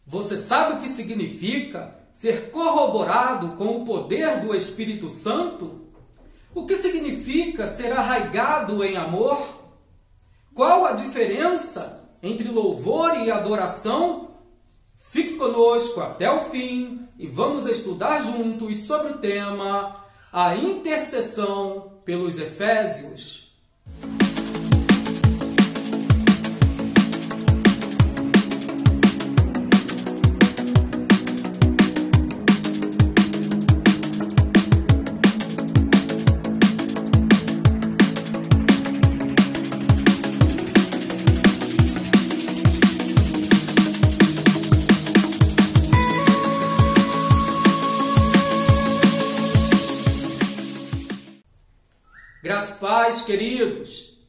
Você sabe o que significa ser corroborado com o poder do Espírito Santo? O que significa ser arraigado em amor? Qual a diferença entre louvor e adoração? Fique conosco até o fim e vamos estudar juntos sobre o tema a intercessão pelos Efésios. Graça e paz, queridos.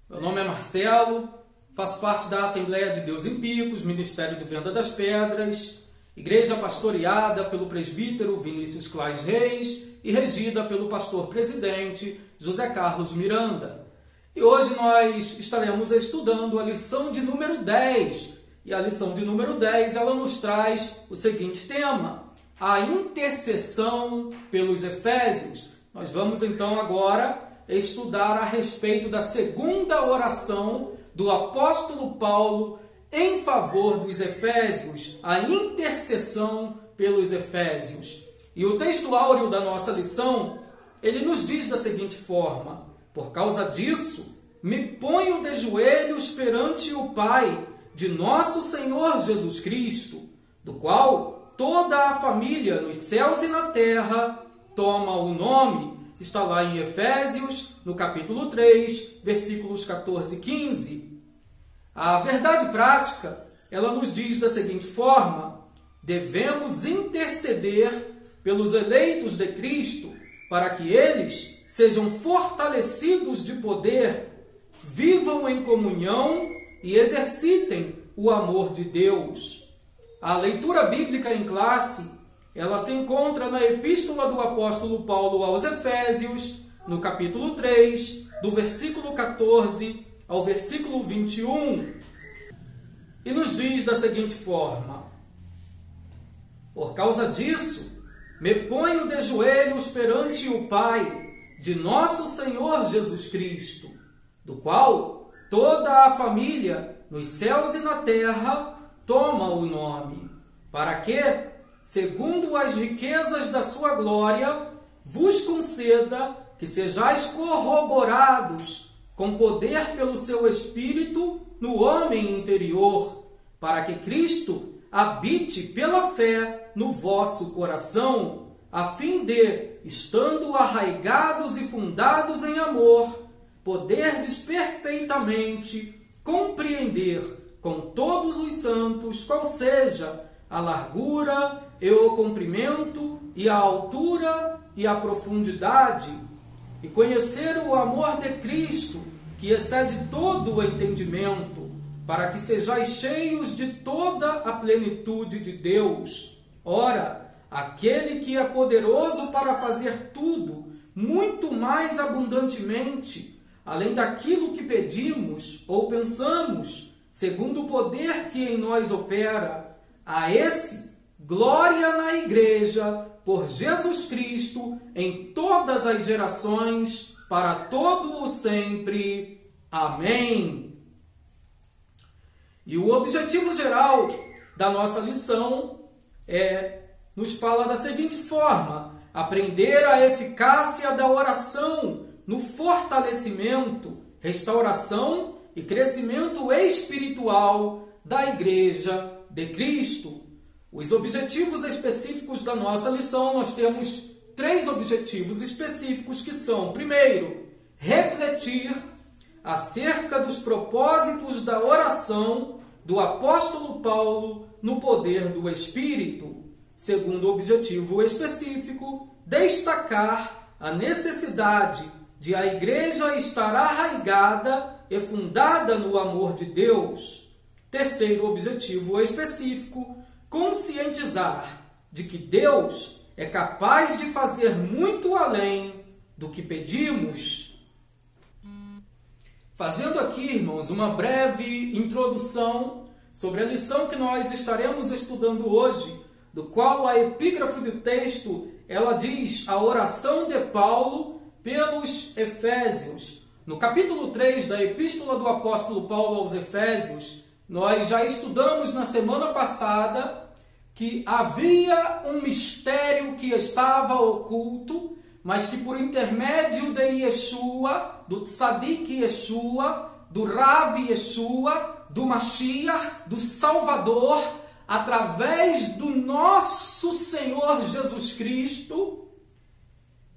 Meu nome é Marcelo, faço parte da Assembleia de Deus em Picos, Ministério de Venda das Pedras, igreja pastoreada pelo presbítero Vinícius Claes Reis e regida pelo pastor-presidente José Carlos Miranda. E hoje nós estaremos estudando a lição de número 10. E a lição de número 10, ela nos traz o seguinte tema: a intercessão pelos Efésios. Nós vamos então agora estudar a respeito da segunda oração do apóstolo Paulo em favor dos Efésios, a intercessão pelos Efésios. E o texto áureo da nossa lição, ele nos diz da seguinte forma: por causa disso, me ponho de joelhos perante o Pai de nosso Senhor Jesus Cristo, do qual toda a família nos céus e na terra toma o nome. Está lá em Efésios, no capítulo 3, versículos 14 e 15. A verdade prática, ela nos diz da seguinte forma: devemos interceder pelos eleitos de Cristo, para que eles sejam fortalecidos de poder, vivam em comunhão e exercitem o amor de Deus. A leitura bíblica em classe, ela se encontra na epístola do apóstolo Paulo aos Efésios, no capítulo 3, do versículo 14 ao versículo 21, e nos diz da seguinte forma: por causa disso, me ponho de joelhos perante o Pai de nosso Senhor Jesus Cristo, do qual toda a família nos céus e na terra toma o nome, para que, segundo as riquezas da sua glória, vos conceda que sejais corroborados com poder pelo seu Espírito no homem interior, para que Cristo habite pela fé no vosso coração, a fim de, estando arraigados e fundados em amor, poderdes perfeitamente compreender com todos os santos qual seja a largura e o comprimento e a altura e a profundidade, e conhecer o amor de Cristo, que excede todo o entendimento, para que sejais cheios de toda a plenitude de Deus. Ora, aquele que é poderoso para fazer tudo, muito mais abundantemente, além daquilo que pedimos ou pensamos, segundo o poder que em nós opera, a esse glória na Igreja, por Jesus Cristo, em todas as gerações, para todo o sempre. Amém. E o objetivo geral da nossa lição nos fala da seguinte forma: aprender a eficácia da oração no fortalecimento, restauração e crescimento espiritual da Igreja de Cristo. Os objetivos específicos da nossa lição, nós temos 3 objetivos específicos que são: primeiro, refletir acerca dos propósitos da oração do apóstolo Paulo no poder do Espírito. Segundo objetivo específico, destacar a necessidade de a Igreja estar arraigada e fundada no amor de Deus. Terceiro objetivo específico, conscientizar de que Deus é capaz de fazer muito além do que pedimos. Fazendo aqui, irmãos, uma breve introdução sobre a lição que nós estaremos estudando hoje, do qual a epígrafe do texto, ela diz a oração de Paulo pelos Efésios. No capítulo 3 da epístola do apóstolo Paulo aos Efésios, nós já estudamos na semana passada que havia um mistério que estava oculto, mas que por intermédio de Yeshua, do Tzadik Yeshua, do Rav Yeshua, do Mashiach, do Salvador, através do nosso Senhor Jesus Cristo,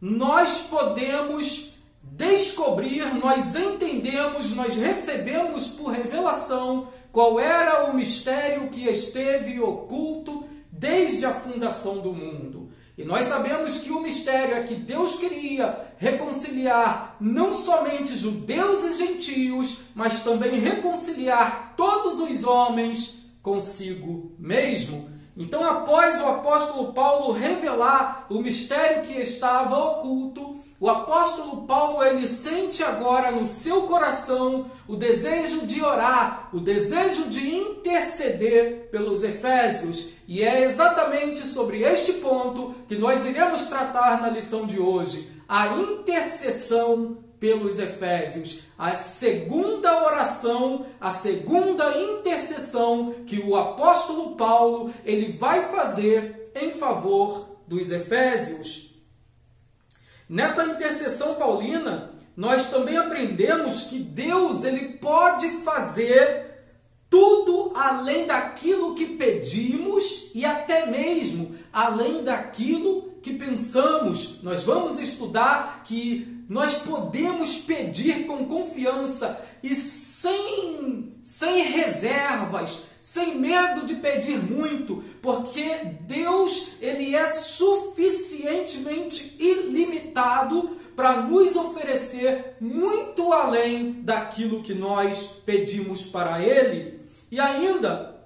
nós podemos descobrir, nós entendemos, nós recebemos por revelação qual era o mistério que esteve oculto desde a fundação do mundo. E nós sabemos que o mistério é que Deus queria reconciliar não somente judeus e gentios, mas também reconciliar todos os homens consigo mesmo. Então, após o apóstolo Paulo revelar o mistério que estava oculto, o apóstolo Paulo, ele sente agora no seu coração o desejo de orar, o desejo de interceder pelos Efésios. E é exatamente sobre este ponto que nós iremos tratar na lição de hoje. A intercessão pelos Efésios. A segunda oração, a segunda intercessão que o apóstolo Paulo ele vai fazer em favor dos Efésios. Nessa intercessão paulina, nós também aprendemos que Deus ele pode fazer tudo além daquilo que pedimos e até mesmo além daquilo que pensamos. Nós vamos estudar que nós podemos pedir com confiança e sem reservas, sem medo de pedir muito, porque Deus ele é suficientemente ilimitado para nos oferecer muito além daquilo que nós pedimos para Ele. E ainda,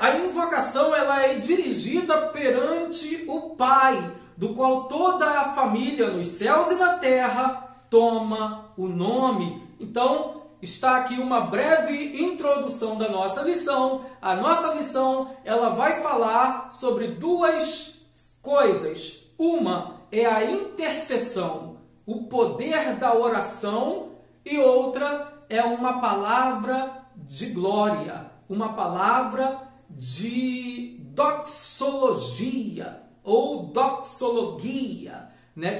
a invocação ela é dirigida perante o Pai, do qual toda a família nos céus e na terra toma o nome. Então, está aqui uma breve introdução da nossa lição. A nossa lição ela vai falar sobre duas coisas. Uma é a intercessão, o poder da oração, e outra é uma palavra de glória, uma palavra de doxologia ou doxologia,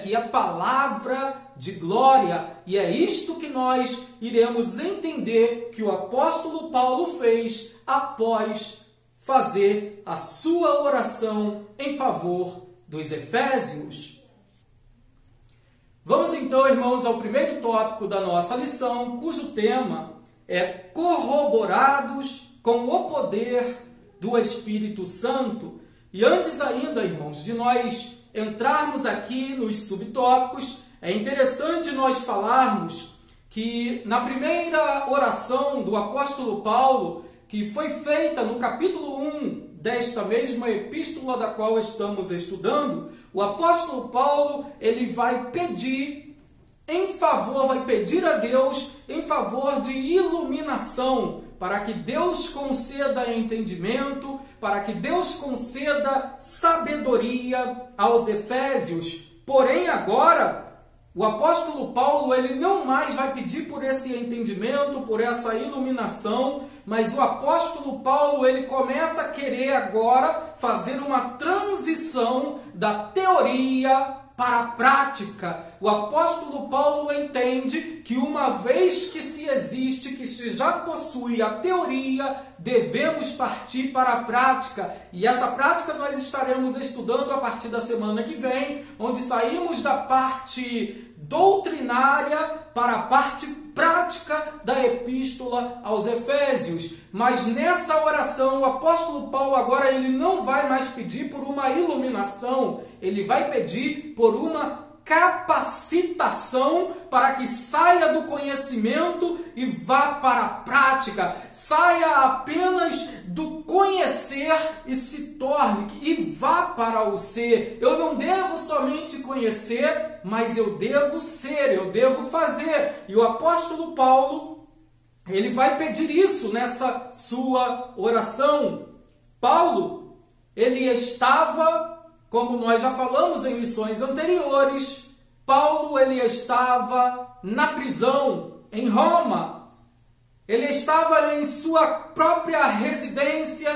que é a palavra de glória. E é isto que nós iremos entender que o apóstolo Paulo fez após fazer a sua oração em favor dos Efésios. Vamos então, irmãos, ao primeiro tópico da nossa lição, cujo tema é corroborados com o poder do Espírito Santo. E antes ainda, irmãos, de nós entrarmos aqui nos subtópicos, é interessante nós falarmos que na primeira oração do apóstolo Paulo, que foi feita no capítulo 1 desta mesma epístola da qual estamos estudando, o apóstolo Paulo ele vai pedir a Deus em favor de iluminação, para que Deus conceda entendimento, para que Deus conceda sabedoria aos Efésios. Porém, agora, o apóstolo Paulo ele não mais vai pedir por esse entendimento, por essa iluminação, mas o apóstolo Paulo ele começa a querer agora fazer uma transição da teoria para a prática. O apóstolo Paulo entende que uma vez que se existe, que se já possui a teoria, devemos partir para a prática. E essa prática nós estaremos estudando a partir da semana que vem, onde saímos da parte doutrinária para a parte prática da epístola aos Efésios. Mas nessa oração, o apóstolo Paulo agora ele não vai mais pedir por uma iluminação, ele vai pedir por uma capacitação para que saia do conhecimento e vá para a prática, saia apenas do conhecer e se torne e vá para o ser. Eu não devo somente conhecer, mas eu devo ser, eu devo fazer. E o apóstolo Paulo ele vai pedir isso nessa sua oração. Paulo, ele estava, como nós já falamos em lições anteriores, Paulo, ele estava na prisão em Roma. Ele estava em sua própria residência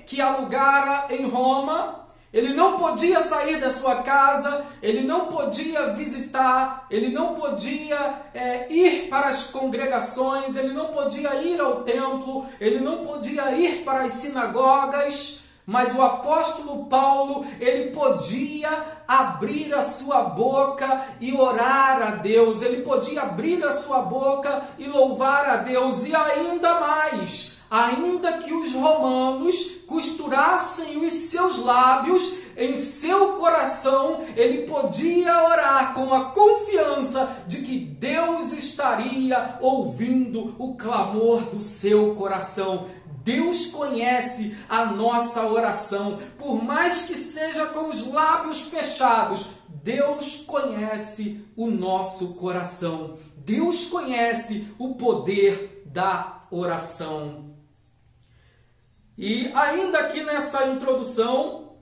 que alugara em Roma. Ele não podia sair da sua casa, ele não podia visitar, ele não podia ir para as congregações, ele não podia ir ao templo, ele não podia ir para as sinagogas, mas o apóstolo Paulo, ele podia abrir a sua boca e orar a Deus, ele podia abrir a sua boca e louvar a Deus, e ainda mais, ainda que os romanos costurassem os seus lábios, em seu coração ele podia orar com a confiança de que Deus estaria ouvindo o clamor do seu coração. Deus conhece a nossa oração, por mais que seja com os lábios fechados, Deus conhece o nosso coração. Deus conhece o poder da oração. E ainda aqui nessa introdução,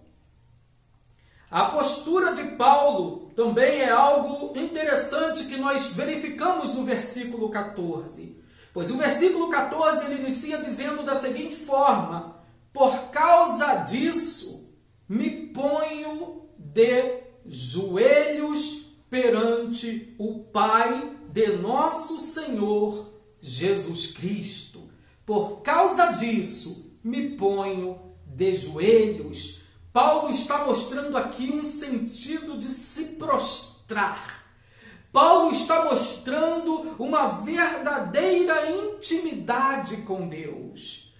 a postura de Paulo também é algo interessante que nós verificamos no versículo 14. Pois o versículo 14 ele inicia dizendo da seguinte forma: por causa disso me ponho de joelhos perante o Pai de nosso Senhor Jesus Cristo. Por causa disso me ponho de joelhos. Paulo está mostrando aqui um sentido de se prostrar. Paulo está mostrando uma verdadeira intimidade com Deus.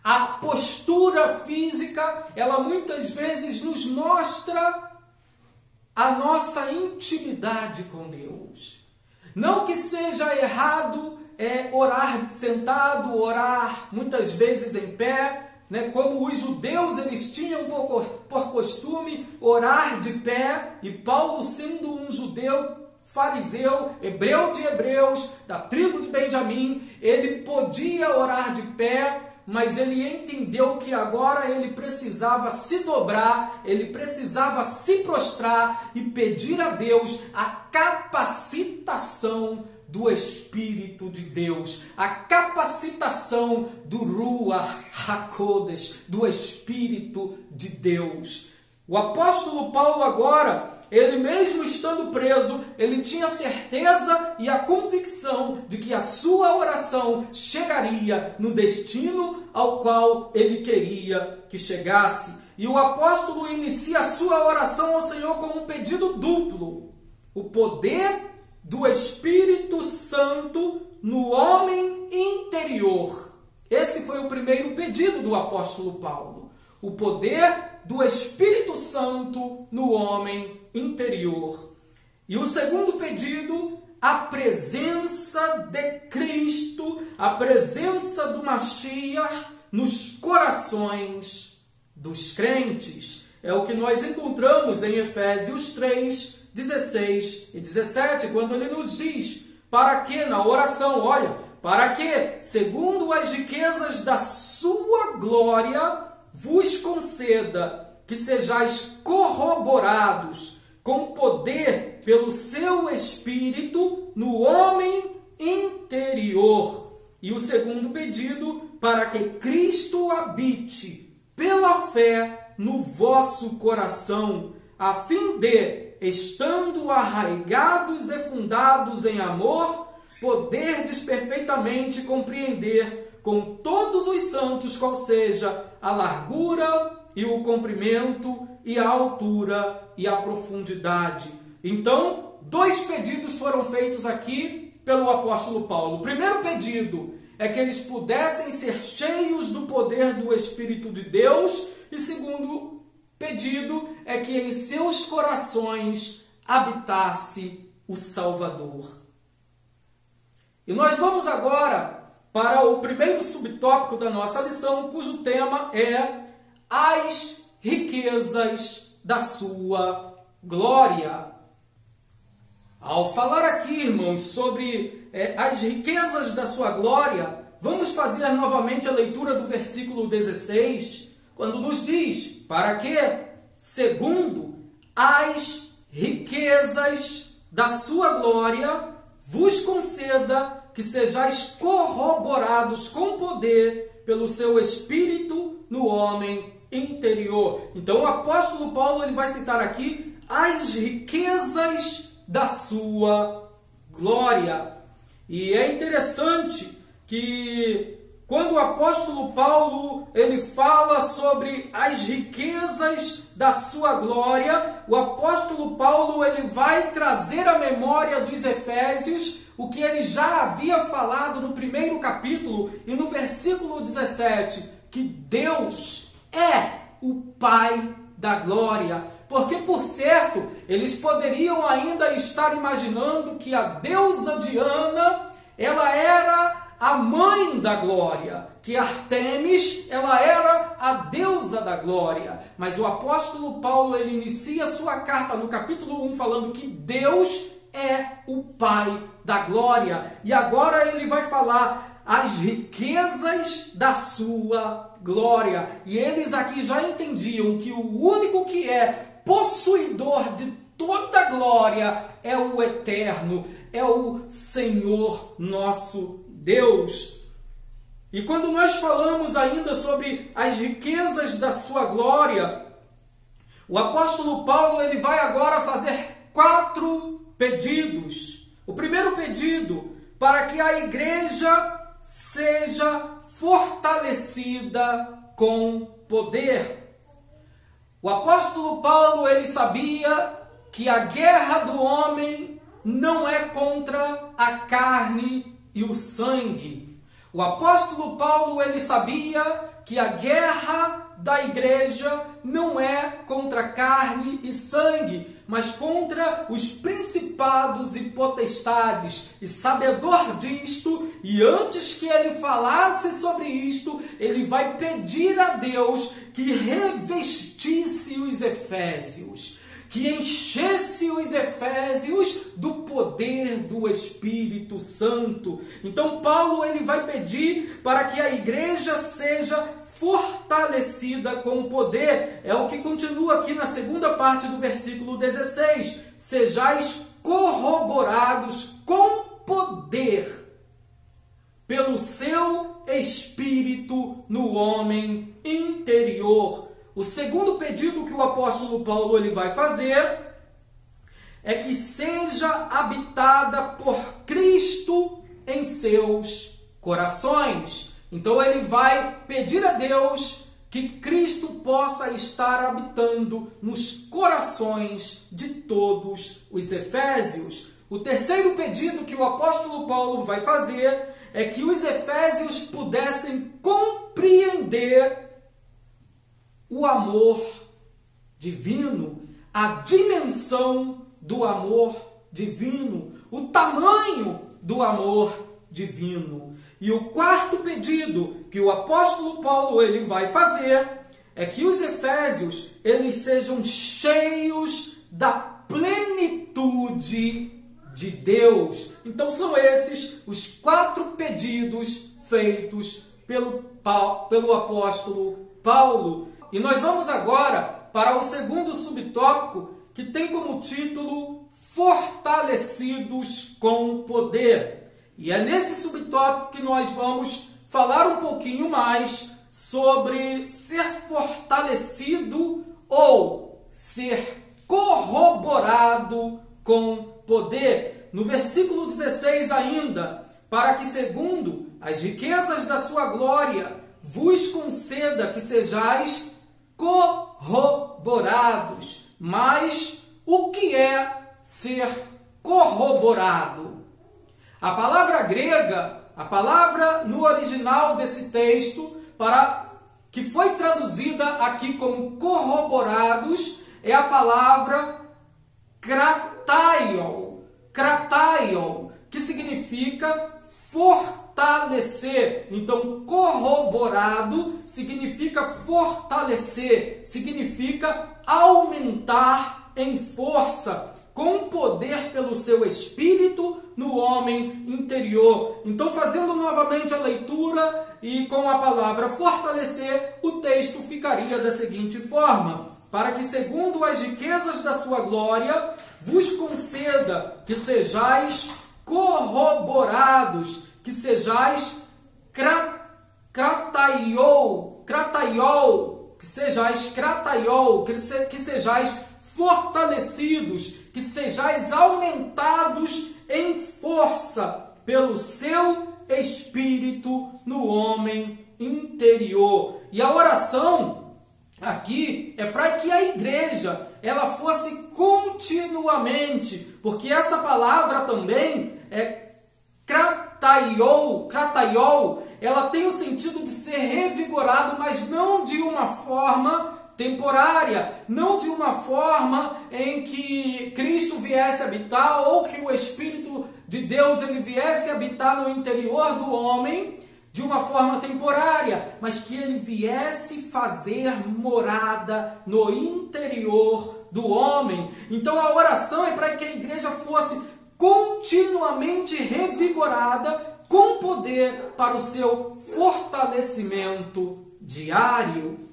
A postura física, ela muitas vezes nos mostra a nossa intimidade com Deus. Não que seja errado orar sentado, orar muitas vezes em pé, como os judeus eles tinham por costume orar de pé, e Paulo, sendo um judeu fariseu, hebreu de hebreus, da tribo de Benjamim, ele podia orar de pé, mas ele entendeu que agora ele precisava se dobrar, ele precisava se prostrar e pedir a Deus a capacitação do Espírito de Deus, a capacitação do Ruach HaKodesh, do Espírito de Deus. O apóstolo Paulo agora, ele mesmo estando preso, ele tinha certeza e a convicção de que a sua oração chegaria no destino ao qual ele queria que chegasse. E o apóstolo inicia a sua oração ao Senhor com um pedido duplo: o poder do Espírito Santo no homem interior. Esse foi o primeiro pedido do apóstolo Paulo. O poder do Espírito Santo no homem interior. E o segundo pedido, a presença de Cristo, a presença do Mashiach nos corações dos crentes. É o que nós encontramos em Efésios 3, 16 e 17, quando ele nos diz, para que, na oração, olha, para que, segundo as riquezas da sua glória, vos conceda que sejais corroborados com poder pelo seu Espírito no homem interior. E o segundo pedido, para que Cristo habite pela fé no vosso coração, a fim de, estando arraigados e fundados em amor, poderdes perfeitamente compreender com todos os santos qual seja a largura e o comprimento e a altura e a profundidade. Então, dois pedidos foram feitos aqui pelo apóstolo Paulo. O primeiro pedido é que eles pudessem ser cheios do poder do Espírito de Deus, e segundo pedido é que em seus corações habitasse o Salvador. E nós vamos agora para o primeiro subtópico da nossa lição, cujo tema é as riquezas da sua glória. Ao falar aqui, irmãos, sobre as riquezas da sua glória, vamos fazer novamente a leitura do versículo 16, quando nos diz: para que, segundo as riquezas da sua glória, vos conceda que sejais corroborados com poder pelo seu Espírito no homem interior. Então o apóstolo Paulo ele vai citar aqui as riquezas da sua glória. E é interessante que quando o apóstolo Paulo ele fala sobre as riquezas da sua glória, o apóstolo Paulo ele vai trazer à memória dos Efésios o que ele já havia falado no primeiro capítulo e no versículo 17, que Deus é o Pai da glória. Porque, por certo, eles poderiam ainda estar imaginando que a deusa Diana, ela era a mãe da glória, que Artemis, ela era a deusa da glória. Mas o apóstolo Paulo, ele inicia sua carta no capítulo 1 falando que Deus é o Pai da glória. E agora ele vai falar as riquezas da sua glória. E eles aqui já entendiam que o único que é possuidor de toda glória é o Eterno, é o Senhor nosso Deus. E quando nós falamos ainda sobre as riquezas da sua glória, o apóstolo Paulo ele vai agora fazer 4 pedidos. O primeiro pedido, para que a igreja seja fortalecida com poder. O apóstolo Paulo ele sabia que a guerra do homem não é contra a carne e o sangue. O apóstolo Paulo ele sabia que a guerra da igreja não é contra carne e sangue, mas contra os principados e potestades. E sabedor disto, e antes que ele falasse sobre isto, ele vai pedir a Deus que revestisse os efésios, que enchesse os efésios do poder do Espírito Santo. Então Paulo ele vai pedir para que a igreja seja fortalecida com poder. É o que continua aqui na segunda parte do versículo 16. Sejais corroborados com poder pelo seu Espírito no homem interior. O segundo pedido que o apóstolo Paulo ele vai fazer é que seja habitada por Cristo em seus corações. Então ele vai pedir a Deus que Cristo possa estar habitando nos corações de todos os efésios. O terceiro pedido que o apóstolo Paulo vai fazer é que os efésios pudessem compreender o amor divino, a dimensão do amor divino, o tamanho do amor divino. E o quarto pedido que o apóstolo Paulo ele vai fazer é que os efésios eles sejam cheios da plenitude de Deus. Então são esses os 4 pedidos feitos pelo apóstolo Paulo. E nós vamos agora para o segundo subtópico, que tem como título Fortalecidos com Poder. E é nesse subtópico que nós vamos falar um pouquinho mais sobre ser fortalecido ou ser corroborado com poder. No versículo 16 ainda, para que segundo as riquezas da sua glória vos conceda que sejais corroborados. Mas o que é ser corroborado? A palavra grega, a palavra no original desse texto, que foi traduzida aqui como corroborados, é a palavra krataion, que significa fortalecer. Então, corroborado significa fortalecer, significa aumentar em força. com poder pelo seu Espírito no homem interior. Então, fazendo novamente a leitura e com a palavra fortalecer, o texto ficaria da seguinte forma: para que, segundo as riquezas da sua glória, vos conceda que sejais corroborados, que sejais crataiol, que sejais fortalecidos, que sejais aumentados em força pelo seu Espírito no homem interior. E a oração aqui é para que a igreja ela fosse continuamente, porque essa palavra também é crataiol, ela tem o sentido de ser revigorado, mas não de uma forma temporária, não de uma forma em que Cristo viesse habitar ou que o Espírito de Deus ele viesse habitar no interior do homem de uma forma temporária, mas que ele viesse fazer morada no interior do homem. Então a oração é para que a igreja fosse continuamente revigorada com poder para o seu fortalecimento diário.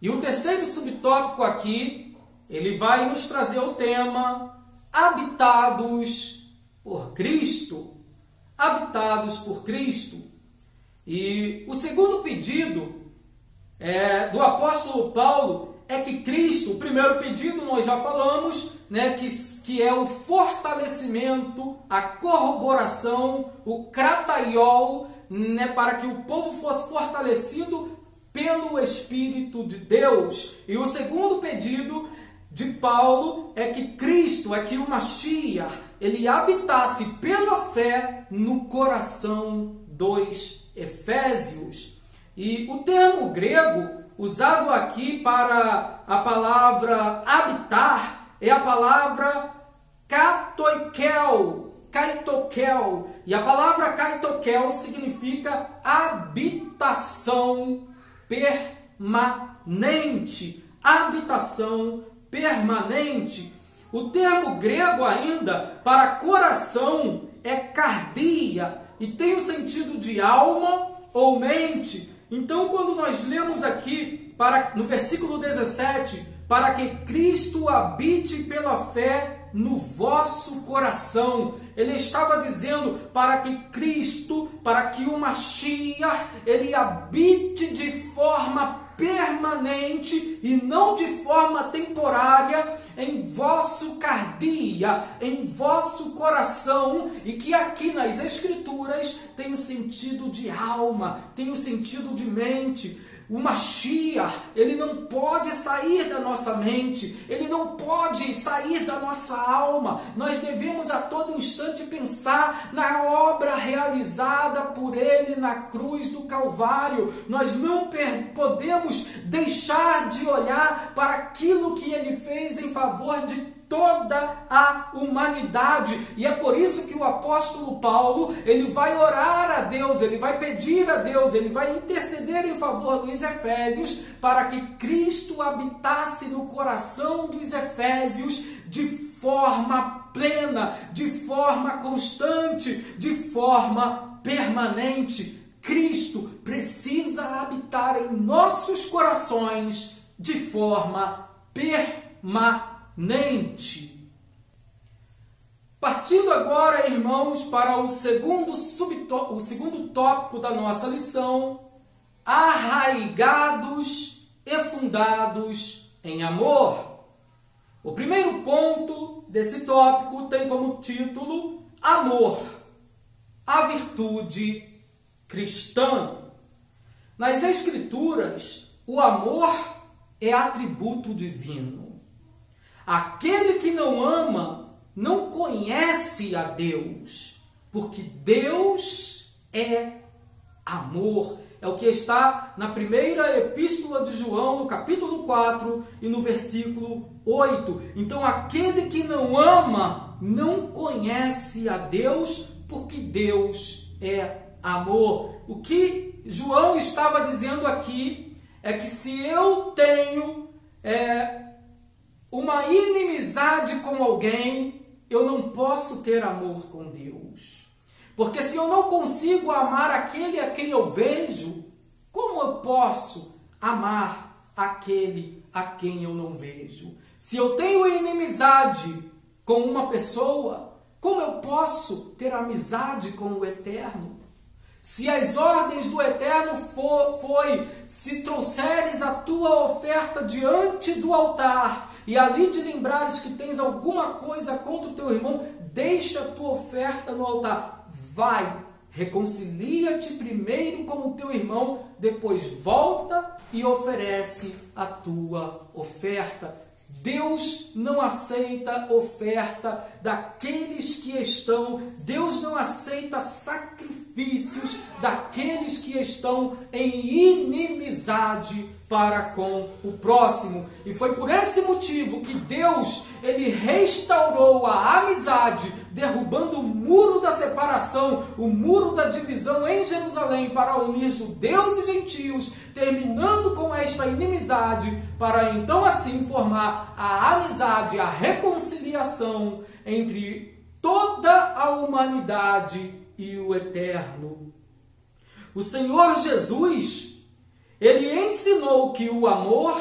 E o terceiro subtópico aqui, ele vai nos trazer o tema habitados por Cristo. Habitados por Cristo. E o segundo pedido do apóstolo Paulo é que Cristo, o primeiro pedido nós já falamos, né, que é o fortalecimento, a corroboração, o crataiol, né, para que o povo fosse fortalecido pelo Espírito de Deus. E o segundo pedido de Paulo é que Cristo, é que o Mashiach, ele habitasse pela fé no coração dos Efésios. E o termo grego usado aqui para a palavra habitar é a palavra kaitokel. E a palavra kaitokel significa habitação permanente. Habitação permanente. O termo grego ainda para coração é cardia e tem o sentido de alma ou mente. Então, quando nós lemos aqui no versículo 17, para que Cristo habite pela fé no vosso coração, ele estava dizendo para que Cristo, para que o Mashiach, ele habite de forma permanente e não de forma temporária em vosso cardia, em vosso coração, e que aqui nas Escrituras tem o sentido de alma, tem o sentido de mente. O Mashiach, ele não pode sair da nossa mente, ele não pode sair da nossa alma. Nós devemos a todo instante pensar na obra realizada por ele na cruz do Calvário. Nós não podemos deixar de olhar para aquilo que ele fez em favor de toda a humanidade. E é por isso que o apóstolo Paulo, ele vai orar a Deus, ele vai pedir a Deus, ele vai interceder em favor dos Efésios, para que Cristo habitasse no coração dos Efésios de forma plena, de forma constante, de forma permanente. Cristo precisa habitar em nossos corações de forma permanente. Partindo agora, irmãos, para o segundo tópico da nossa lição, arraigados e fundados em amor. O primeiro ponto desse tópico tem como título amor, a virtude cristã. Nas Escrituras, o amor é atributo divino. Aquele que não ama não conhece a Deus, porque Deus é amor. É o que está na primeira epístola de João, no capítulo 4 e no versículo 8. Então, aquele que não ama não conhece a Deus, porque Deus é amor. O que João estava dizendo aqui é que se eu tenho uma inimizade com alguém, eu não posso ter amor com Deus. Porque se eu não consigo amar aquele a quem eu vejo, como eu posso amar aquele a quem eu não vejo? Se eu tenho inimizade com uma pessoa, como eu posso ter amizade com o Eterno? Se as ordens do Eterno foi, se trouxeres a tua oferta diante do altar, e ali te lembrares que tens alguma coisa contra o teu irmão, deixa a tua oferta no altar. Vai, reconcilia-te primeiro com o teu irmão, depois volta e oferece a tua oferta. Deus não aceita oferta daqueles que estão, Deus não aceita sacrifícios daqueles que estão em inimizade para com o próximo. E foi por esse motivo que Deus, ele restaurou a amizade, derrubando o muro da separação, o muro da divisão em Jerusalém para unir judeus e gentios, terminando com esta inimizade, para então assim formar a amizade, a reconciliação entre toda a humanidade e o Eterno. O Senhor Jesus, ele ensinou que o amor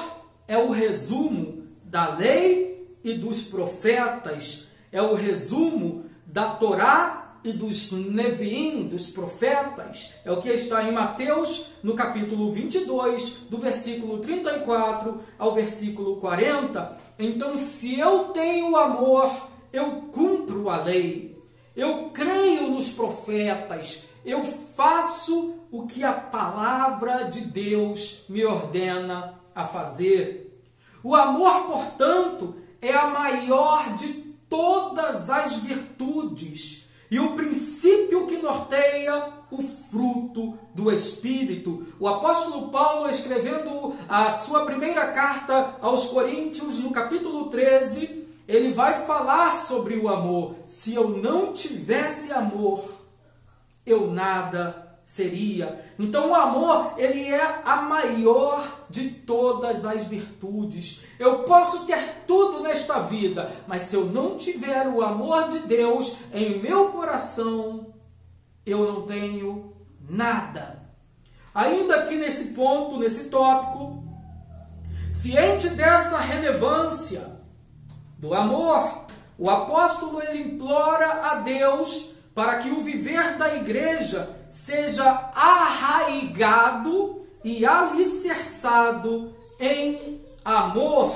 é o resumo da lei e dos profetas, é o resumo da Torá e dos Neviim, dos profetas. É o que está em Mateus, no capítulo 22, do versículo 34 ao versículo 40. Então, se eu tenho amor, eu cumpro a lei, eu creio nos profetas, eu faço o que a palavra de Deus me ordena a fazer. O amor, portanto, é a maior de todas as virtudes e o princípio que norteia o fruto do Espírito. O apóstolo Paulo, escrevendo a sua primeira carta aos Coríntios, no capítulo 13, ele vai falar sobre o amor. Se eu não tivesse amor, eu nada seria. Então o amor, ele é a maior de todas as virtudes. Eu posso ter tudo nesta vida, mas se eu não tiver o amor de Deus em meu coração, eu não tenho nada. Ainda aqui nesse ponto, nesse tópico, ciente dessa relevância do amor, o apóstolo ele implora a Deus para que o viver da igreja seja arraigado e alicerçado em amor.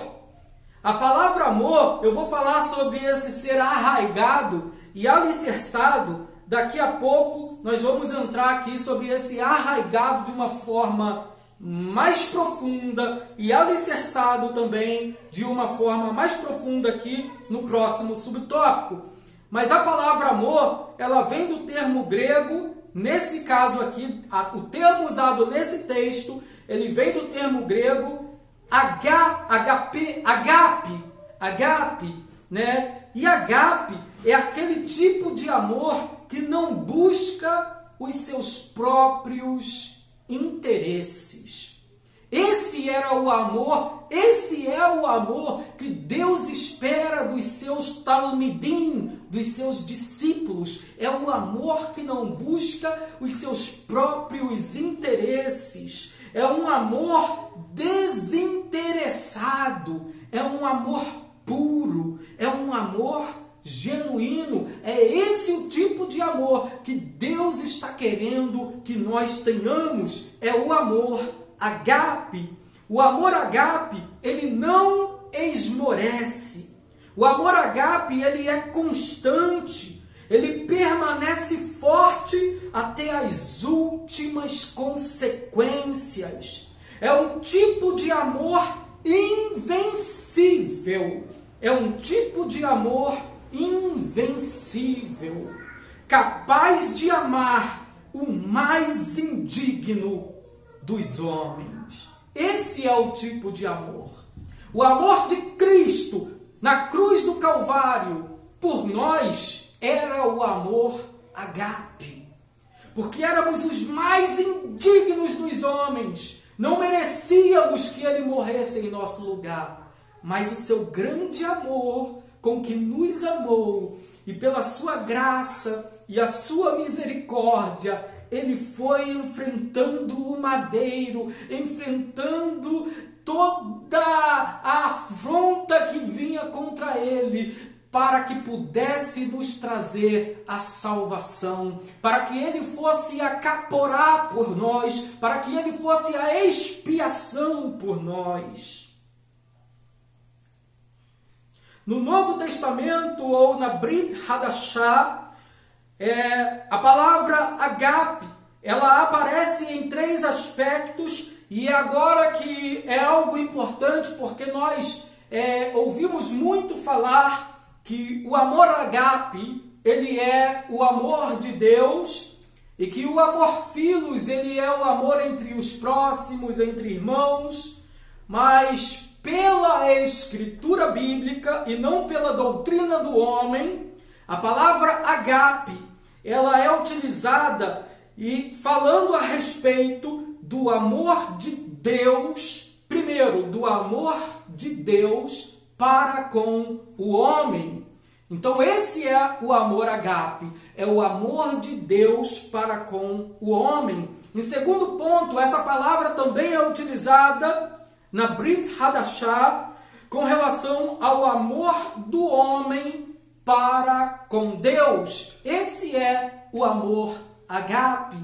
A palavra amor, eu vou falar sobre esse ser arraigado e alicerçado. Daqui a pouco nós vamos entrar aqui sobre esse arraigado de uma forma mais profunda e alicerçado também de uma forma mais profunda aqui no próximo subtópico. Mas a palavra amor, ela vem do termo grego, nesse caso aqui, o termo usado nesse texto, ele vem do termo grego agape, né? E agape é aquele tipo de amor que não busca os seus próprios interesses. Esse era o amor, esse é o amor que Deus espera dos seus talmidim, dos seus discípulos. É o amor que não busca os seus próprios interesses. É um amor desinteressado, é um amor puro, é um amor genuíno. É esse o tipo de amor que Deus está querendo que nós tenhamos. É o amor agape. O amor agape, ele não esmorece. O amor agape, ele é constante. Ele permanece forte até as últimas consequências. É um tipo de amor invencível. É um tipo de amor invencível, capaz de amar o mais indigno dos homens. Esse é o tipo de amor. O amor de Cristo na cruz do Calvário por nós era o amor agape, porque éramos os mais indignos dos homens, não merecíamos que ele morresse em nosso lugar, mas o seu grande amor com que nos amou, e pela sua graça e a sua misericórdia, ele foi enfrentando o madeiro, enfrentando toda a afronta que vinha contra ele, para que pudesse nos trazer a salvação, para que ele fosse a caporar por nós, para que ele fosse a expiação por nós. No Novo Testamento, ou na Brit Hadashah, a palavra agape, ela aparece em 3 aspectos, e agora que é algo importante, porque nós ouvimos muito falar que o amor agape, ele é o amor de Deus, e que o amor philos, ele é o amor entre os próximos, entre irmãos, mas pela escritura bíblica e não pela doutrina do homem, a palavra agape, ela é utilizada e falando a respeito do amor de Deus, primeiro, do amor de Deus para com o homem. Então esse é o amor agape, é o amor de Deus para com o homem. Em segundo ponto, essa palavra também é utilizada na Brit Hadashah com relação ao amor do homem para com Deus. Esse é o amor agape.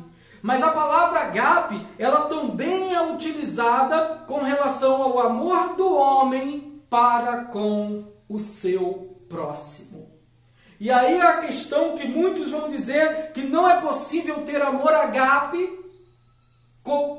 Mas a palavra agape, ela também é utilizada com relação ao amor do homem para com o seu próximo. E aí a questão que muitos vão dizer que não é possível ter amor agape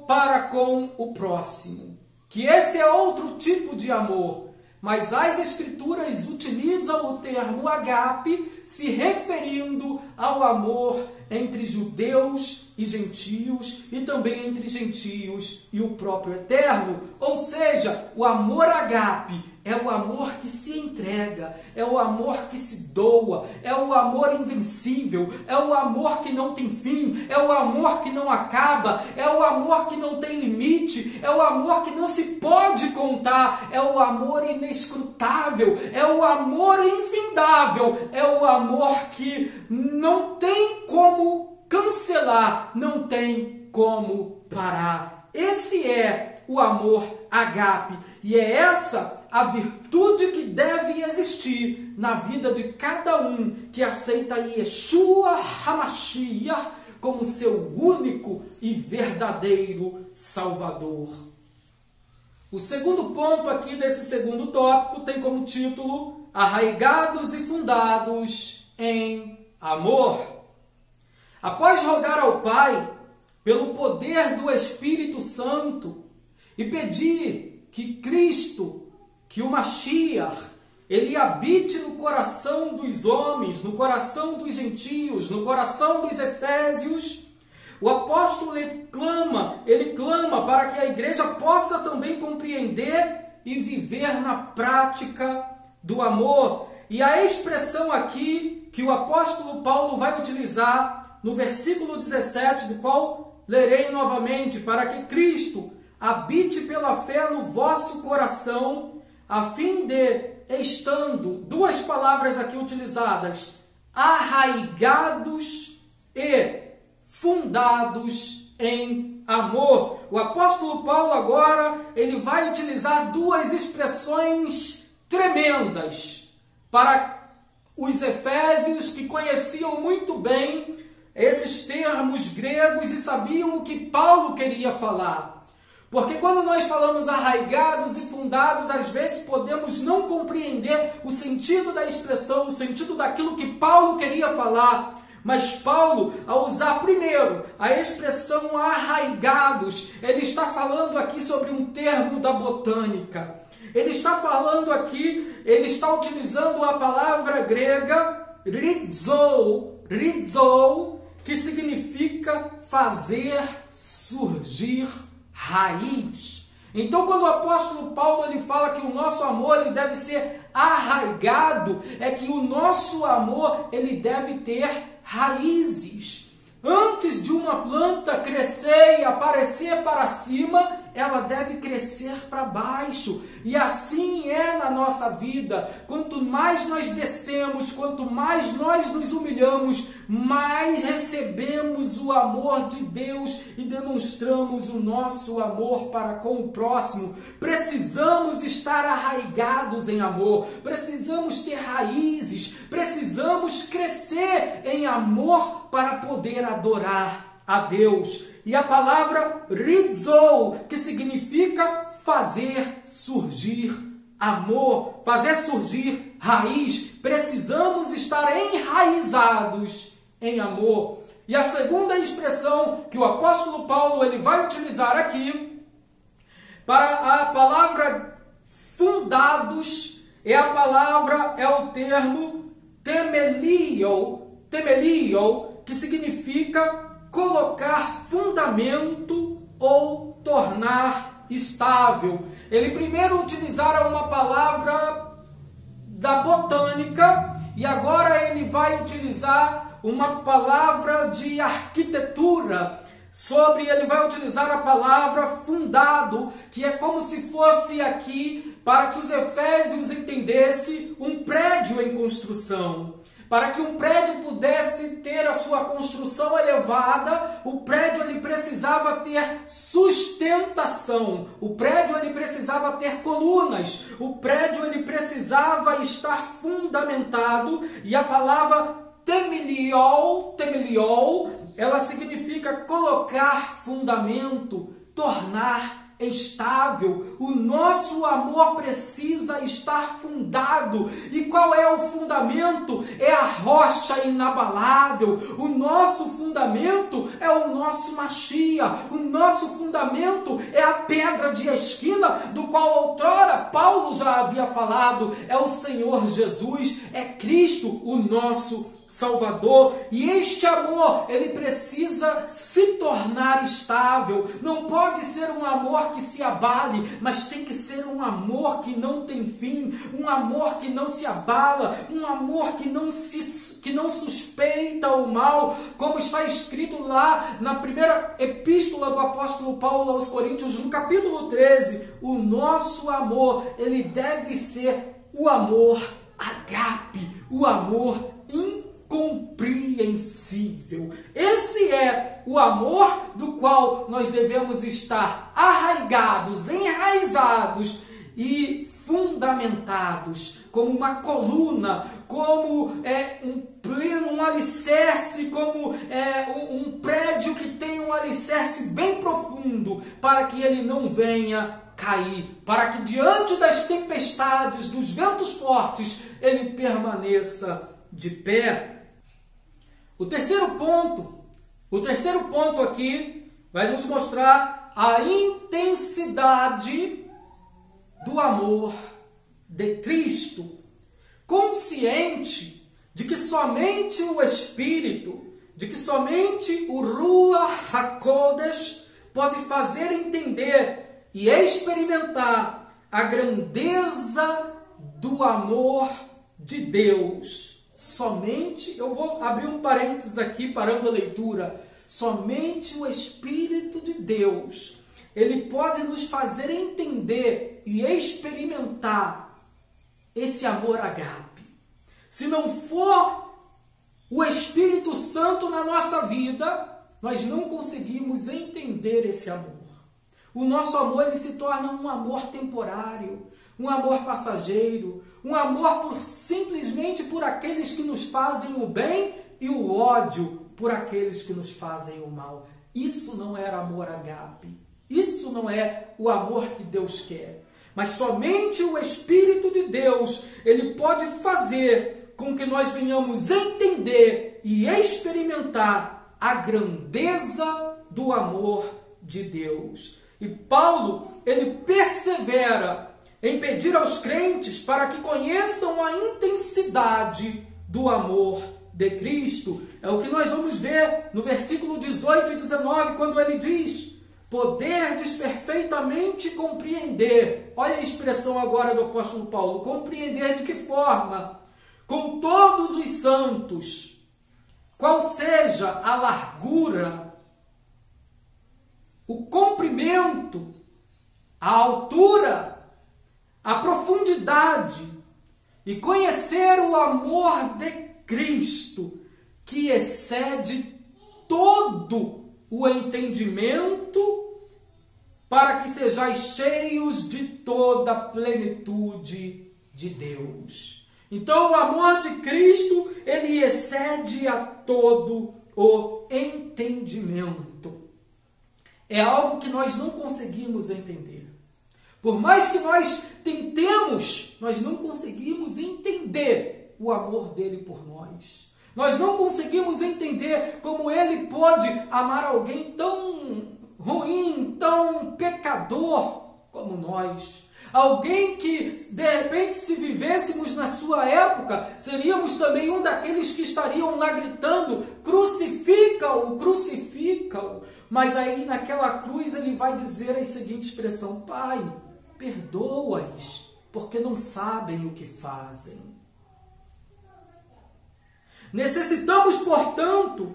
para com o próximo. Que esse é outro tipo de amor. Mas as Escrituras utilizam o termo agape se referindo ao amor entre judeus e gentios e também entre gentios e o próprio Eterno. Ou seja, o amor agape é o amor que se entrega, é o amor que se doa, é o amor invencível, é o amor que não tem fim, é o amor que não acaba, é o amor que não tem limite, é o amor que não se pode contar, é o amor inescrutável, é o amor infindável, é o amor que não tem como cancelar, não tem como parar. Esse é o amor agape, e é essa a virtude que deve existir na vida de cada um que aceita Yeshua HaMashiach como seu único e verdadeiro Salvador. O segundo ponto aqui desse segundo tópico tem como título Arraigados e fundados em amor. Após rogar ao Pai pelo poder do Espírito Santo e pedir que Cristo, que o Mashiach, ele habite no coração dos homens, no coração dos gentios, no coração dos efésios, o apóstolo ele clama para que a igreja possa também compreender e viver na prática do amor. E a expressão aqui que o apóstolo Paulo vai utilizar no versículo 17, do qual lerei novamente, para que Cristo habite pela fé no vosso coração, a fim de, estando, duas palavras aqui utilizadas, arraigados e fundados em amor. O apóstolo Paulo agora, ele vai utilizar duas expressões tremendas para os efésios que conheciam muito bem esses termos gregos e sabiam o que Paulo queria falar. Porque quando nós falamos arraigados e fundados, às vezes podemos não compreender o sentido da expressão, o sentido daquilo que Paulo queria falar. Mas Paulo, ao usar primeiro a expressão arraigados, ele está falando aqui sobre um termo da botânica. Ele está falando aqui, ele está utilizando a palavra grega rizou, que significa fazer surgir raiz. Então, quando o apóstolo Paulo ele fala que o nosso amor ele deve ser arraigado, é que o nosso amor ele deve ter raízes. Antes de uma planta crescer e aparecer para cima, ela deve crescer para baixo. E assim é na nossa vida. Quanto mais nós descemos, quanto mais nós nos humilhamos, mais recebemos o amor de Deus e demonstramos o nosso amor para com o próximo. Precisamos estar arraigados em amor, precisamos ter raízes, precisamos crescer em amor para poder adorar a Deus. E a palavra rizou, que significa fazer surgir amor, fazer surgir raiz. Precisamos estar enraizados em amor. E a segunda expressão que o apóstolo Paulo ele vai utilizar aqui para a palavra fundados é o termo temelio, que significa colocar fundamento ou tornar estável. Ele primeiro utilizara uma palavra da botânica e agora ele vai utilizar uma palavra de arquitetura. Ele vai utilizar a palavra fundado, que é como se fosse aqui, para que os efésios entendessem, um prédio em construção. Para que um prédio pudesse ter a sua construção elevada, o prédio ele precisava ter sustentação, o prédio ele precisava ter colunas, o prédio ele precisava estar fundamentado, e a palavra temeliol, ela significa colocar fundamento, tornar estável. O nosso amor precisa estar fundado. E qual é o fundamento? É a rocha inabalável. O nosso fundamento é o nosso Mashiach. O nosso fundamento é a pedra de esquina, do qual outrora Paulo já havia falado. É o Senhor Jesus, é Cristo, o nosso Salvador. E este amor, ele precisa se tornar estável. Não pode ser um amor que se abale, mas tem que ser um amor que não tem fim, um amor que não se abala, um amor que não suspeita o mal, como está escrito lá na primeira epístola do apóstolo Paulo aos Coríntios, no capítulo 13. O nosso amor, ele deve ser o amor agape, o amor incompreensível. Esse é o amor do qual nós devemos estar arraigados, enraizados e fundamentados, como uma coluna, como um alicerce, como um prédio que tem um alicerce bem profundo, para que ele não venha cair, para que diante das tempestades, dos ventos fortes, ele permaneça de pé. O terceiro ponto aqui vai nos mostrar a intensidade do amor de Cristo, consciente de que somente o Espírito, de que somente o Ruach HaKodesh pode fazer entender e experimentar a grandeza do amor de Deus. Somente, eu vou abrir um parênteses aqui, parando a leitura, somente o Espírito de Deus, ele pode nos fazer entender e experimentar esse amor agape. Se não for o Espírito Santo na nossa vida, nós não conseguimos entender esse amor. O nosso amor ele se torna um amor temporário, um amor passageiro, um amor simplesmente por aqueles que nos fazem o bem e o ódio por aqueles que nos fazem o mal. Isso não é amor agape. Isso não é o amor que Deus quer. Mas somente o Espírito de Deus, ele pode fazer com que nós venhamos entender e experimentar a grandeza do amor de Deus. E Paulo, ele persevera em pedir aos crentes para que conheçam a intensidade do amor de Cristo. É o que nós vamos ver no versículo 18 e 19, quando ele diz: poderdes perfeitamente compreender. Olha a expressão agora do apóstolo Paulo: compreender de que forma? Com todos os santos, qual seja a largura, o comprimento a altura, a profundidade e conhecer o amor de Cristo, que excede todo o entendimento, para que sejais cheios de toda a plenitude de Deus. Então, o amor de Cristo, ele excede a todo o entendimento. É algo que nós não conseguimos entender. Por mais que nós tentemos, nós não conseguimos entender o amor dele por nós. Nós não conseguimos entender como ele pode amar alguém tão ruim, tão pecador como nós. Alguém que, de repente, se vivêssemos na sua época, seríamos também um daqueles que estariam lá gritando: crucifica-o, crucifica-o. Mas aí naquela cruz ele vai dizer a seguinte expressão: Pai, perdoa-lhes, porque não sabem o que fazem. Necessitamos, portanto,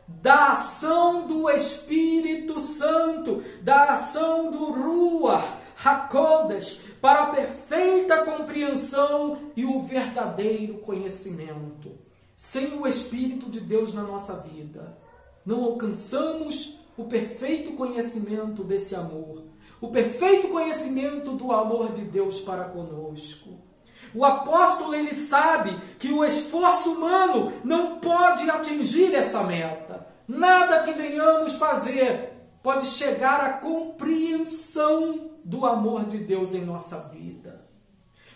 da ação do Espírito Santo, da ação do Ruach HaKodesh, para a perfeita compreensão e o verdadeiro conhecimento. Sem o Espírito de Deus na nossa vida, não alcançamos o perfeito conhecimento desse amor, o perfeito conhecimento do amor de Deus para conosco. O apóstolo, ele sabe que o esforço humano não pode atingir essa meta. Nada que venhamos fazer pode chegar à compreensão do amor de Deus em nossa vida.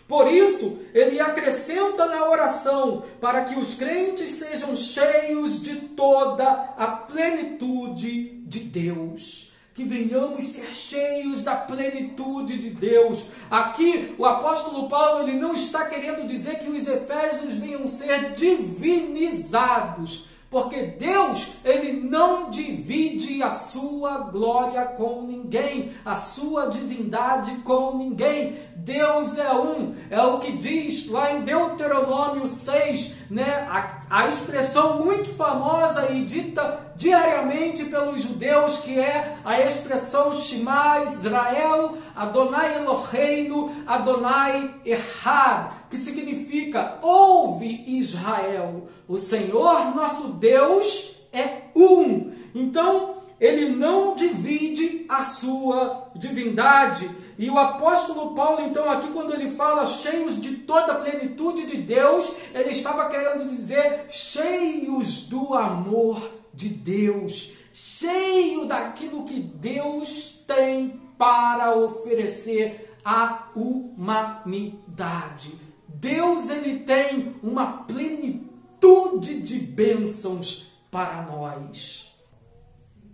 Por isso, ele acrescenta na oração para que os crentes sejam cheios de toda a plenitude de Deus. Que venhamos ser cheios da plenitude de Deus. Aqui o apóstolo Paulo, ele não está querendo dizer que os efésios venham ser divinizados, porque Deus, ele não divide a sua glória com ninguém, a sua divindade com ninguém. Deus é um, é o que diz lá em Deuteronômio 6, né? A expressão muito famosa e dita diariamente pelos judeus, que é a expressão Shema Israel, Adonai Eloheinu, Adonai Echad, que significa: ouve Israel, o Senhor nosso Deus é um. Então, ele não divide a sua divindade. E o apóstolo Paulo, então, aqui quando ele fala cheios de toda a plenitude de Deus, ele estava querendo dizer cheios do amor de Deus, cheio daquilo que Deus tem para oferecer à humanidade. Deus, ele tem uma plenitude de bênçãos para nós.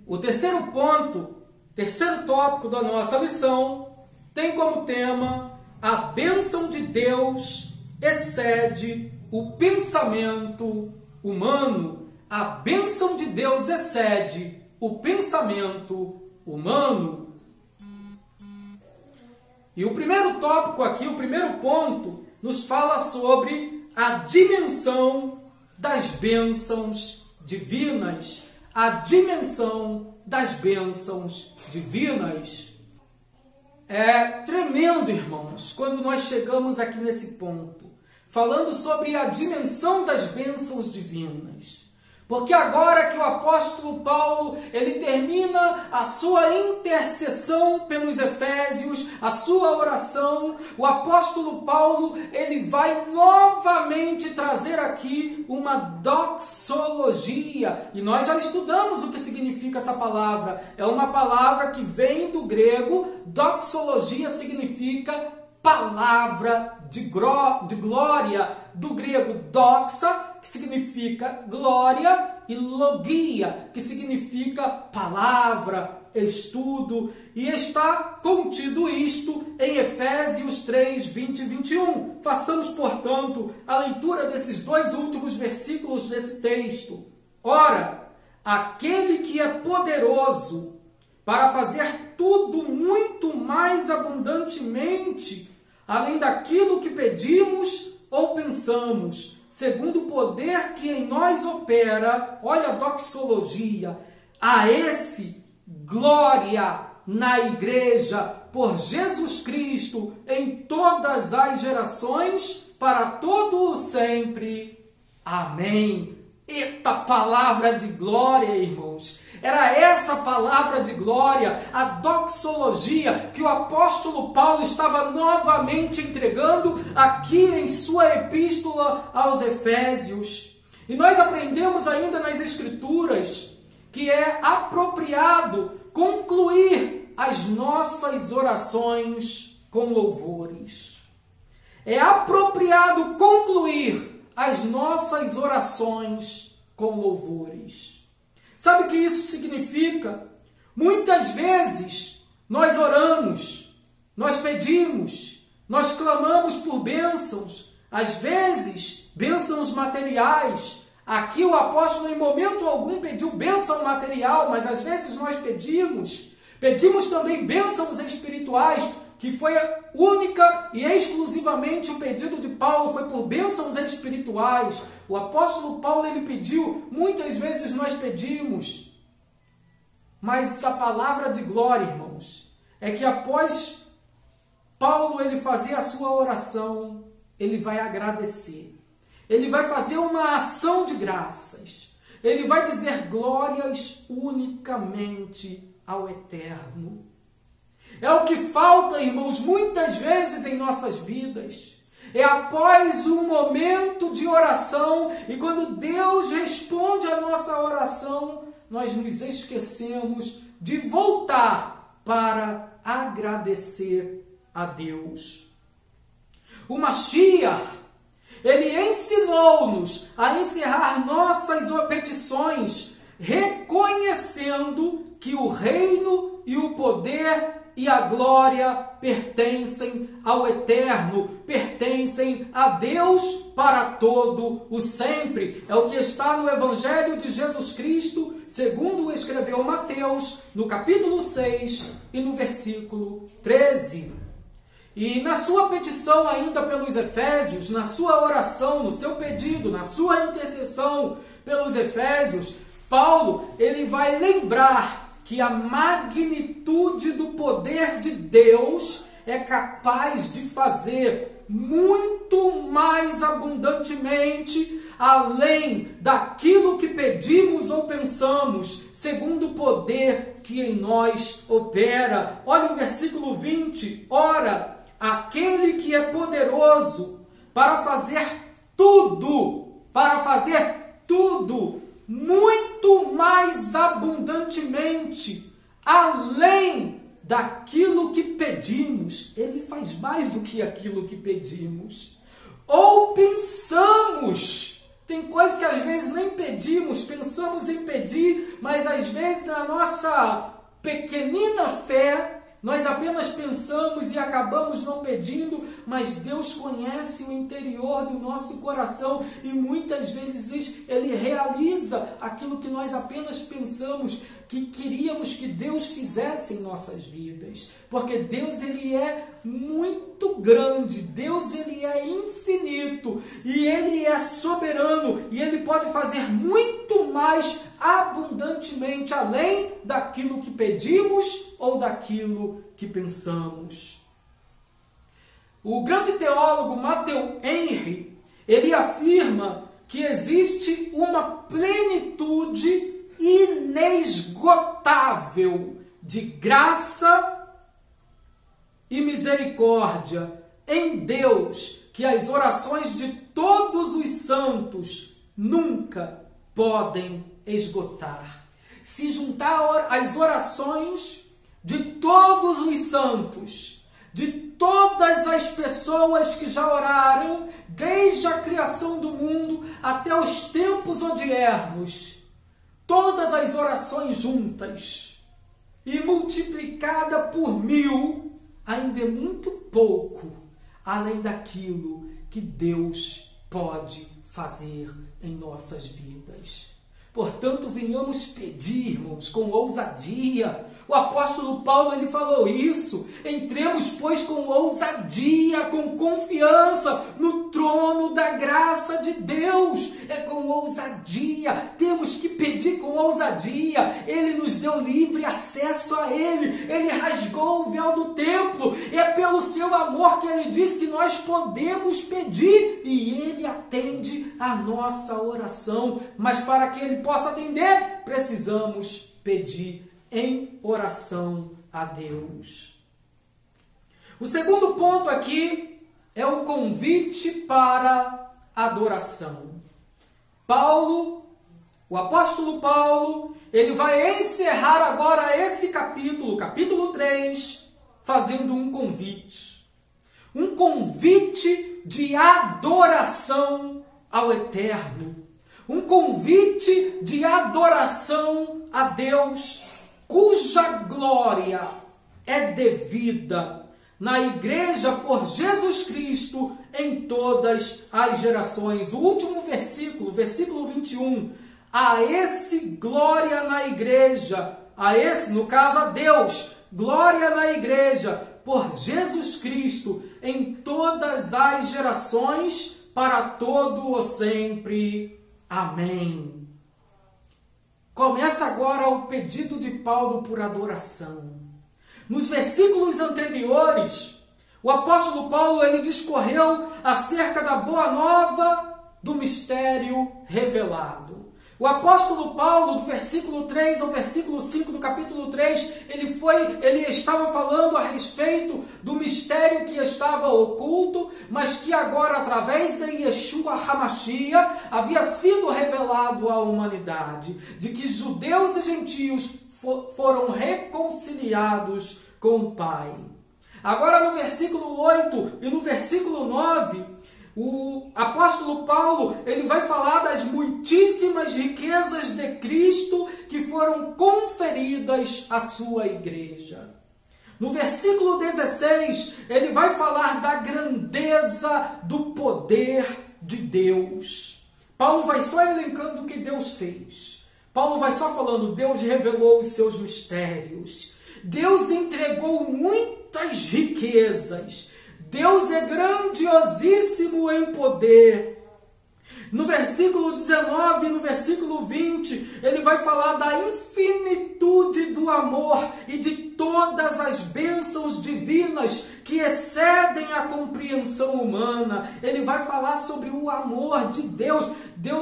O terceiro ponto, terceiro tópico da nossa lição, tem como tema: a bênção de Deus excede o pensamento humano. A bênção de Deus excede o pensamento humano. E o primeiro tópico aqui, o primeiro ponto, nos fala sobre a dimensão das bênçãos divinas. A dimensão das bênçãos divinas. É tremendo, irmãos, quando nós chegamos aqui nesse ponto, falando sobre a dimensão das bênçãos divinas. Porque agora que o apóstolo Paulo, ele termina a sua intercessão pelos Efésios, a sua oração, o apóstolo Paulo, ele vai novamente trazer aqui uma doxologia. E nós já estudamos o que significa essa palavra. É uma palavra que vem do grego. Doxologia significa palavra de glória, do grego doxa, que significa glória, e logia, que significa palavra, estudo, e está contido isto em Efésios 3, 20 e 21. Façamos, portanto, a leitura desses dois últimos versículos desse texto. Ora, aquele que é poderoso para fazer tudo muito mais abundantemente, além daquilo que pedimos ou pensamos, segundo o poder que em nós opera, olha a doxologia, a esse glória na igreja por Jesus Cristo em todas as gerações, para todo o sempre. Amém. Eita palavra de glória, irmãos! Era essa palavra de glória, a doxologia, que o apóstolo Paulo estava novamente entregando aqui em sua epístola aos Efésios. E nós aprendemos ainda nas Escrituras que é apropriado concluir as nossas orações com louvores. É apropriado concluir as nossas orações com louvores. Sabe o que isso significa? Muitas vezes nós oramos, nós pedimos, nós clamamos por bênçãos, às vezes bênçãos materiais. Aqui o apóstolo em momento algum pediu bênção material, mas às vezes nós pedimos também bênçãos espirituais, que foi a única e exclusivamente o pedido de Paulo, foi por bênçãos espirituais. O apóstolo Paulo, ele pediu, muitas vezes nós pedimos. Mas a palavra de glória, irmãos, é que após Paulo ele fazer a sua oração, ele vai agradecer. Ele vai fazer uma ação de graças. Ele vai dizer glórias unicamente ao Eterno. É o que falta, irmãos, muitas vezes em nossas vidas. É após um momento de oração e quando Deus responde a nossa oração, nós nos esquecemos de voltar para agradecer a Deus. O Mashiach, ele ensinou-nos a encerrar nossas petições reconhecendo que o reino e o poder e a glória pertencem ao Eterno, pertencem a Deus para todo o sempre. É o que está no Evangelho de Jesus Cristo, segundo escreveu Mateus, no capítulo 6 e no versículo 13. E na sua petição ainda pelos Efésios, na sua oração, no seu pedido, na sua intercessão pelos Efésios, Paulo ele vai lembrar que a magnitude do poder de Deus é capaz de fazer muito mais abundantemente, além daquilo que pedimos ou pensamos, segundo o poder que em nós opera. Olha o versículo 20. Ora, aquele que é poderoso para fazer tudo, muito mais abundantemente, além daquilo que pedimos. Ele faz mais do que aquilo que pedimos. Ou pensamos. Tem coisas que às vezes nem pedimos, pensamos em pedir, mas às vezes na nossa pequenina fé, nós apenas pensamos e acabamos não pedindo, mas Deus conhece o interior do nosso coração e muitas vezes Ele realiza aquilo que nós apenas pensamos que queríamos que Deus fizesse em nossas vidas. Porque Deus ele é muito grande, Deus ele é infinito e Ele é soberano e Ele pode fazer muito mais abundantemente além daquilo que pedimos ou daquilo que pensamos. O grande teólogo Matthew Henry, ele afirma que existe uma plenitude inesgotável de graça e misericórdia em Deus, que as orações de todos os santos nunca podem esgotar. Se juntar as orações de todos os santos, de todas as pessoas que já oraram, desde a criação do mundo até os tempos odiernos, todas as orações juntas e multiplicada por 1000, ainda é muito pouco, além daquilo que Deus pode fazer em nossas vidas. Portanto, venhamos pedir, irmãos, com ousadia, O apóstolo Paulo, ele falou isso. Entremos, pois, com ousadia, com confiança no trono da graça de Deus. É com ousadia. Temos que pedir com ousadia. Ele nos deu livre acesso a Ele. Ele rasgou o véu do templo. É pelo seu amor que Ele diz que nós podemos pedir. E Ele atende a nossa oração. Mas para que Ele possa atender, precisamos pedir em oração a Deus. O segundo ponto aqui é o convite para adoração. Paulo, o apóstolo Paulo, ele vai encerrar agora esse capítulo 3, fazendo um convite. Um convite de adoração ao Eterno. Um convite de adoração a Deus, cuja glória é devida na igreja por Jesus Cristo em todas as gerações. O último versículo, versículo 21, a esse glória na igreja, a esse, no caso a Deus, glória na igreja por Jesus Cristo em todas as gerações, para todo o sempre. Amém. Começa agora o pedido de Paulo por adoração. Nos versículos anteriores, o apóstolo Paulo ele discorreu acerca da boa nova do mistério revelado. O apóstolo Paulo, do versículo 3 ao versículo 5 do capítulo 3, ele estava falando a respeito do mistério que estava oculto, mas que agora, através de Yeshua HaMashiach, havia sido revelado à humanidade, de que judeus e gentios foram reconciliados com o Pai. Agora, no versículo 8 e no versículo 9, o apóstolo Paulo ele vai falar das muitíssimas riquezas de Cristo que foram conferidas à sua igreja. No versículo 16, ele vai falar da grandeza do poder de Deus. Paulo vai só elencando o que Deus fez. Paulo vai só falando, Deus revelou os seus mistérios. Deus entregou muitas riquezas. Deus é grandiosíssimo em poder. No versículo 19 e no versículo 20, ele vai falar da infinitude do amor e de todas as bênçãos divinas que excedem a compreensão humana. Ele vai falar sobre o amor de Deus.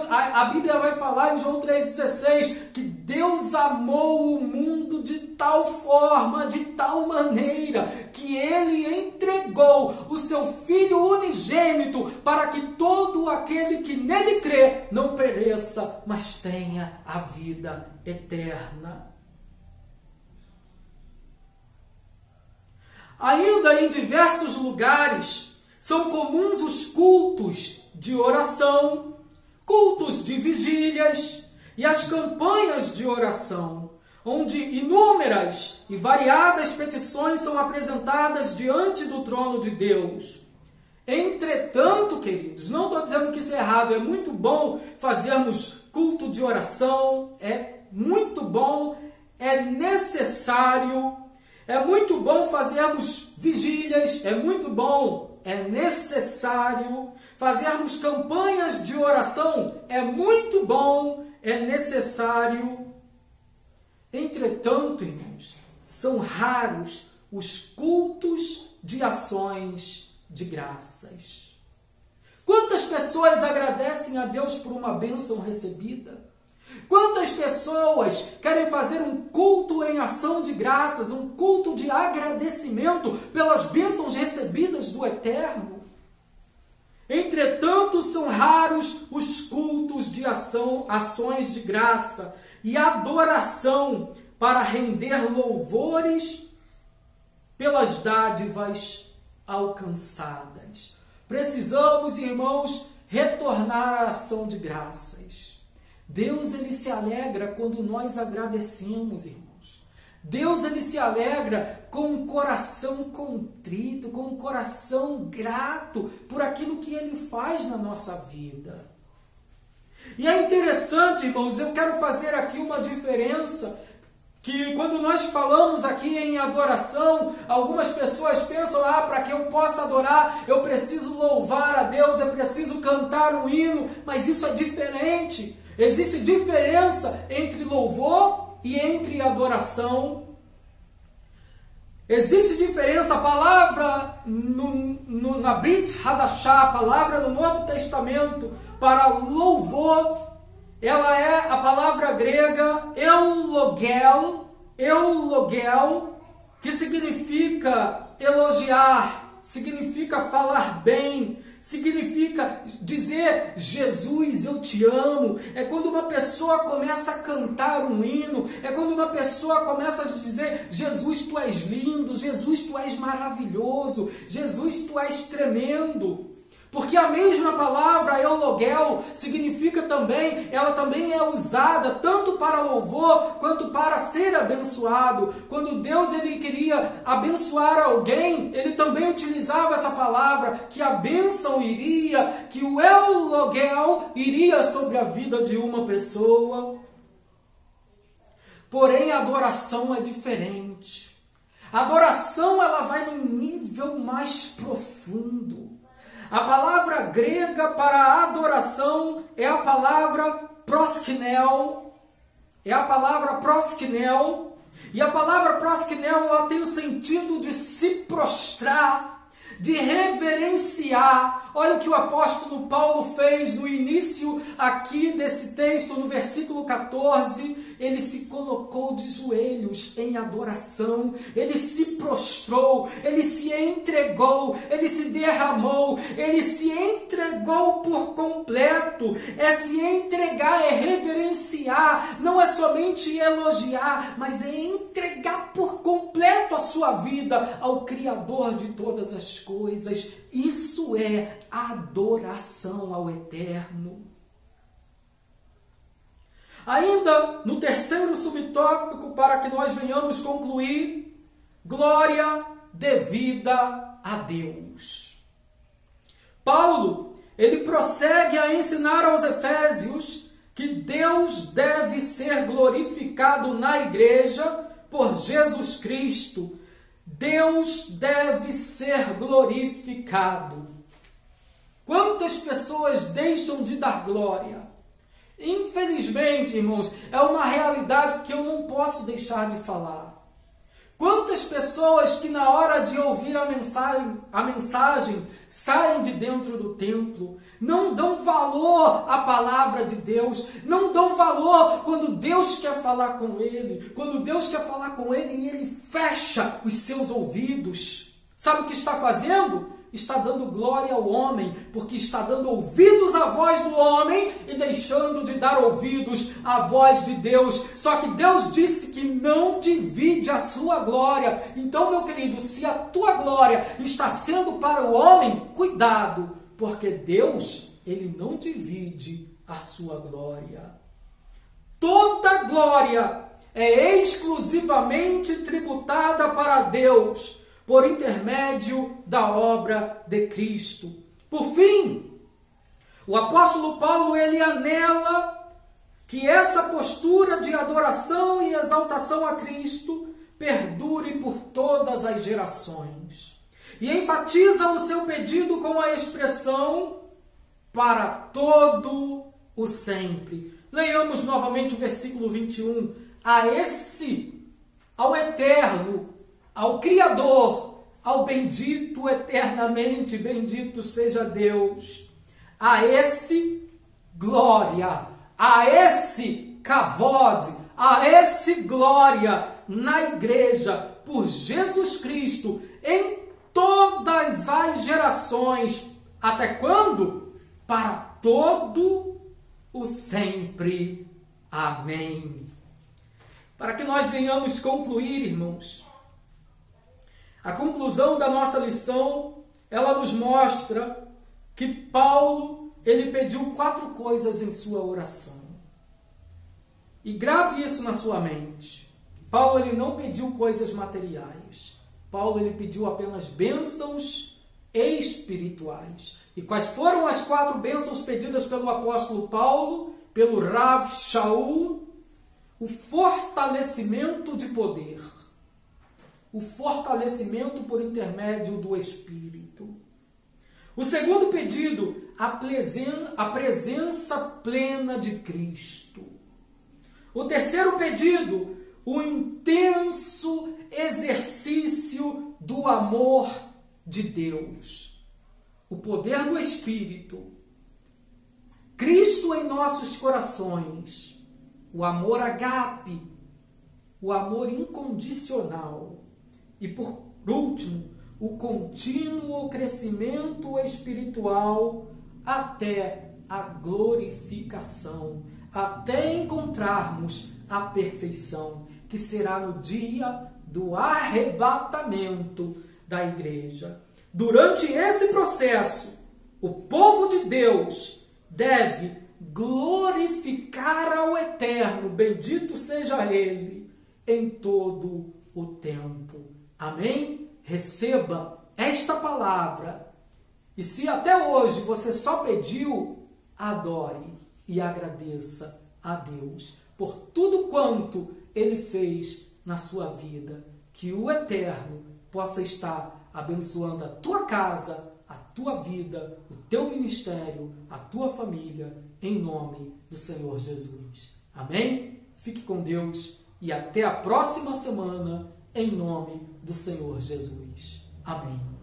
A Bíblia vai falar em João 3,16 que Deus amou o mundo de tal forma, de tal maneira, que Ele entregou o seu Filho unigênito para que todo aquele que nele crê não pereça, mas tenha a vida eterna. Ainda em diversos lugares são comuns os cultos de oração, cultos de vigílias e as campanhas de oração, onde inúmeras e variadas petições são apresentadas diante do trono de Deus. Entretanto, queridos, não estou dizendo que isso é errado, é muito bom fazermos culto de oração, é muito bom, é necessário. É muito bom fazermos vigílias, é muito bom, é necessário. Fazermos campanhas de oração, é muito bom, é necessário. Entretanto, irmãos, são raros os cultos de ações de graças. Quantas pessoas agradecem a Deus por uma bênção recebida? Quantas pessoas querem fazer um culto em ação de graças, um culto de agradecimento pelas bênçãos recebidas do Eterno? Entretanto, são raros os cultos de ações de graça e adoração para render louvores pelas dádivas alcançadas. Precisamos, irmãos, retornar à ação de graças. Deus ele se alegra quando nós agradecemos, irmãos. Deus ele se alegra com um coração contrito, com um coração grato por aquilo que Ele faz na nossa vida. E é interessante, irmãos, eu quero fazer aqui uma diferença que quando nós falamos aqui em adoração, algumas pessoas pensam, para que eu possa adorar, eu preciso louvar a Deus, eu preciso cantar um hino, mas isso é diferente. Existe diferença entre louvor e entre adoração. Existe diferença, a palavra na Brit Hadashah, a palavra no Novo Testamento para louvor, ela é a palavra grega eulogel, que significa elogiar, significa falar bem, significa dizer, Jesus, eu te amo. É quando uma pessoa começa a cantar um hino, é quando uma pessoa começa a dizer, Jesus, tu és lindo, Jesus, tu és maravilhoso, Jesus, tu és tremendo. Porque a mesma palavra eulogel significa também, ela também é usada tanto para louvor quanto para ser abençoado. Quando Deus ele queria abençoar alguém, ele também utilizava essa palavra, que a bênção iria, que o eulogel iria sobre a vida de uma pessoa. Porém, a adoração é diferente. A adoração ela vai num nível mais profundo. A palavra grega para adoração é a palavra proskinel. E a palavra proskinel ela tem o sentido de se prostrar, de reverenciar. Olha o que o apóstolo Paulo fez no início aqui desse texto, no versículo 14. Ele se colocou de joelhos em adoração, ele se prostrou, ele se entregou, ele se derramou, ele se entregou por completo. É se entregar, é reverenciar, não é somente elogiar, mas é entregar por completo a sua vida ao Criador de todas as coisas. Isso é adoração ao Eterno. Ainda no terceiro subtópico, para que nós venhamos concluir, glória devida a Deus. Paulo, ele prossegue a ensinar aos Efésios que Deus deve ser glorificado na igreja por Jesus Cristo. Deus deve ser glorificado. Quantas pessoas deixam de dar glória? Infelizmente, irmãos, é uma realidade que eu não posso deixar de falar. Quantas pessoas que na hora de ouvir a mensagem saem de dentro do templo, não dão valor à palavra de Deus, não dão valor quando Deus quer falar com ele, e ele fecha os seus ouvidos. Sabe o que está fazendo? Está dando glória ao homem, porque está dando ouvidos à voz do homem e deixando de dar ouvidos à voz de Deus. Só que Deus disse que não divide a sua glória. Então, meu querido, se a tua glória está sendo para o homem, cuidado, porque Deus, ele não divide a sua glória. Toda glória é exclusivamente tributada para Deus, por intermédio da obra de Cristo. Por fim, o apóstolo Paulo, ele anela que essa postura de adoração e exaltação a Cristo perdure por todas as gerações. E enfatiza o seu pedido com a expressão para todo o sempre. Leiamos novamente o versículo 21. Ao Eterno, ao Criador, ao bendito eternamente, bendito seja Deus. A esse glória, a esse kavod, a esse glória na igreja, por Jesus Cristo, em todas as gerações. Até quando? Para todo o sempre. Amém. Para que nós venhamos concluir, irmãos, a conclusão da nossa lição, ela nos mostra que Paulo, ele pediu 4 coisas em sua oração. E grave isso na sua mente. Paulo, ele não pediu coisas materiais. Paulo, ele pediu apenas bênçãos espirituais. E quais foram as 4 bênçãos pedidas pelo apóstolo Paulo, pelo Rav Shaul? o fortalecimento de poder. O fortalecimento por intermédio do Espírito. O segundo pedido, a presença plena de Cristo. O terceiro pedido, o intenso exercício do amor de Deus. O poder do Espírito. Cristo em nossos corações. O amor agape. O amor incondicional. E por último, o contínuo crescimento espiritual até a glorificação, até encontrarmos a perfeição, que será no dia do arrebatamento da igreja. Durante esse processo, o povo de Deus deve glorificar ao Eterno, bendito seja Ele, em todo o tempo. Amém? Receba esta palavra. E se até hoje você só pediu, adore e agradeça a Deus por tudo quanto Ele fez na sua vida. Que o Eterno possa estar abençoando a tua casa, a tua vida, o teu ministério, a tua família, em nome do Senhor Jesus. Amém? Fique com Deus e até a próxima semana, em nome do Senhor Jesus. Amém.